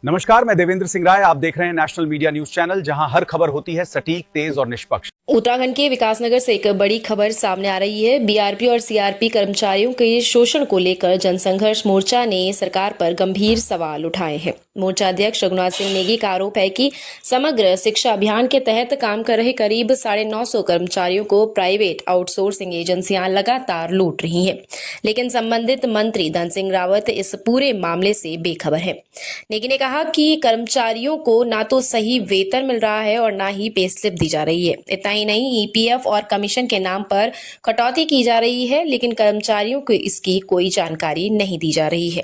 नमस्कार, मैं देवेंद्र सिंह राय। आप देख रहे हैं नेशनल मीडिया न्यूज चैनल, जहां हर खबर होती है सटीक, तेज और निष्पक्ष। उत्तराखंड के विकासनगर से एक बड़ी खबर सामने आ रही है। बीआरपी और सीआरपी कर्मचारियों के शोषण को लेकर जनसंघर्ष मोर्चा ने सरकार पर गंभीर सवाल उठाए हैं। मोर्चा अध्यक्ष रघुनाथ सिंह नेगी का आरोप है कि समग्र शिक्षा अभियान के तहत काम कर रहे करीब 950 कर्मचारियों को प्राइवेट आउटसोर्सिंग एजेंसियां लगातार लूट रही हैं, लेकिन संबंधित मंत्री धन सिंह रावत इस पूरे मामले से बेखबर है। नेगी ने कहा कि कर्मचारियों को ना तो सही वेतन मिल रहा है और ना ही पे स्लिप दी जा रही है। इतना ही नहीं, ईपीएफ और कमीशन के नाम पर कटौती की जा रही है, लेकिन कर्मचारियों को इसकी कोई जानकारी नहीं दी जा रही है।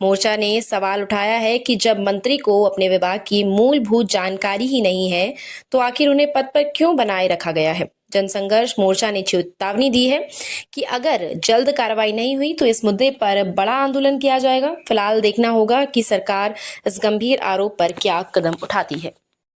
मोर्चा ने सवाल उठाया है कि जब मंत्री को अपने विभाग की मूलभूत जानकारी ही नहीं है, तो आखिर उन्हें पद पर क्यों बनाए रखा गया है। जनसंघर्ष मोर्चा ने चेतावनी दी है कि अगर जल्द कार्रवाई नहीं हुई तो इस मुद्दे पर बड़ा आंदोलन किया जाएगा। फिलहाल देखना होगा कि सरकार इस गंभीर आरोप पर क्या कदम उठाती है।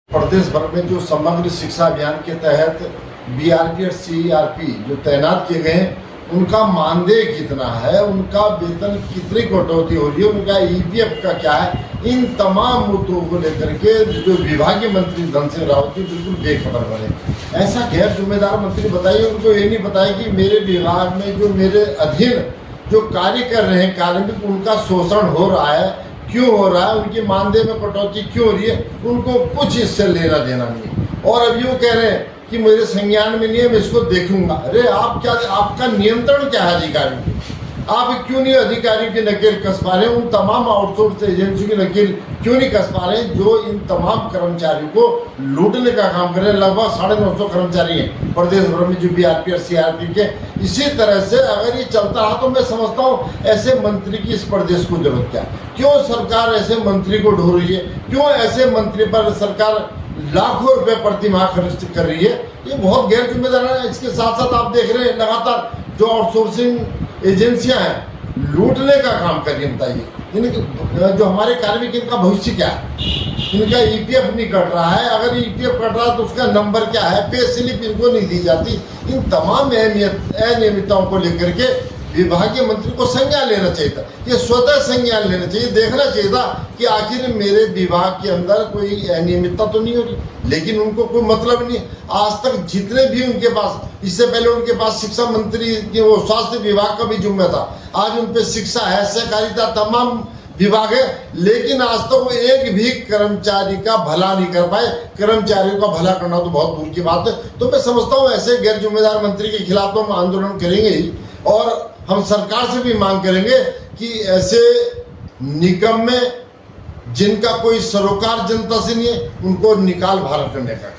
प्रदेश भर में जो समग्र शिक्षा अभियान के तहत बीआरपी और सीआरपी जो तैनात किए गए हैं, उनका मानदेय कितना है, उनका वेतन कितनी कटौती हो रही है, उनका ईपीएफ का क्या है, इन तमाम मुद्दों को लेकर के जो विभागीय मंत्री धन सिंह रावत जी बिल्कुल बेखबर बने। ऐसा गैर जिम्मेदार मंत्री बताइए, उनको ये नहीं बताया कि मेरे विभाग में जो मेरे अधीन जो कार्य कर रहे हैं कार्मिक, उनका शोषण हो रहा है, क्यों हो रहा है, उनकी मानदेय में कटौती क्यों हो रही है, उनको कुछ इससे लेना देना नहीं। और अब यूँ कह रहे हैं कि मेरे संज्ञान में नहीं है, मैं इसको देखूंगा। अरे आप क्या, आपका नियंत्रण क्या है अधिकारियों की? आप क्यों नहीं अधिकारियों की नकेल कस पा रहे हैं? उन तमाम आउटसोर्स एजेंसियों की नकेल क्यों नहीं कस पा रहे हैं जो इन तमाम कर्मचारियों को लूटने का काम कर रहे हैं? लगभग 950 कर्मचारी हैं प्रदेश भर में जो बीआरपी और सीआरपी के। इसी तरह से अगर ये चलता रहा तो मैं समझता हूँ ऐसे मंत्री की इस प्रदेश को जरूरत क्या? क्यों सरकार ऐसे मंत्री को ढो रही है? क्यों ऐसे मंत्री पर सरकार लाखों रुपए प्रति माह खर्च कर रही है? ये बहुत गैर जिम्मेदार है। इसके साथ साथ आप देख रहे हैं लगातार जो आउटसोर्सिंग एजेंसियां हैं लूटने का काम कर रही है। बताइए इनके जो हमारे कार्मिक, इनका भविष्य क्या है? इनका ईपीएफ नहीं कट रहा है, अगर ईपीएफ कट रहा है तो उसका नंबर क्या है, पे स्लिप इनको नहीं दी जाती। इन तमाम अनियमितताओं को लेकर के विभागीय मंत्री को संज्ञान लेना चाहिए था। ये स्वतः संज्ञान लेना चाहिए, देखना चाहिए था कि आखिर मेरे विभाग के अंदर कोई अनियमितता तो नहीं हो रही, लेकिन उनको कोई मतलब नहीं। आज तक जितने भी उनके पास, इससे पहले उनके पास शिक्षा मंत्री के वो स्वास्थ्य विभाग का भी जिम्मा था, आज उन पे शिक्षा है, सहकारिता, तमाम विभाग है, लेकिन आज तक वो एक भी कर्मचारी का भला नहीं कर पाए। कर्मचारियों का भला करना तो बहुत दूर की बात है। तो मैं समझता हूँ ऐसे गैर जिम्मेदार मंत्री के खिलाफ तो हम आंदोलन करेंगे ही, और हम सरकार से भी मांग करेंगे कि ऐसे निगम में जिनका कोई सरोकार जनता से नहीं है, उनको निकाल भारत करने का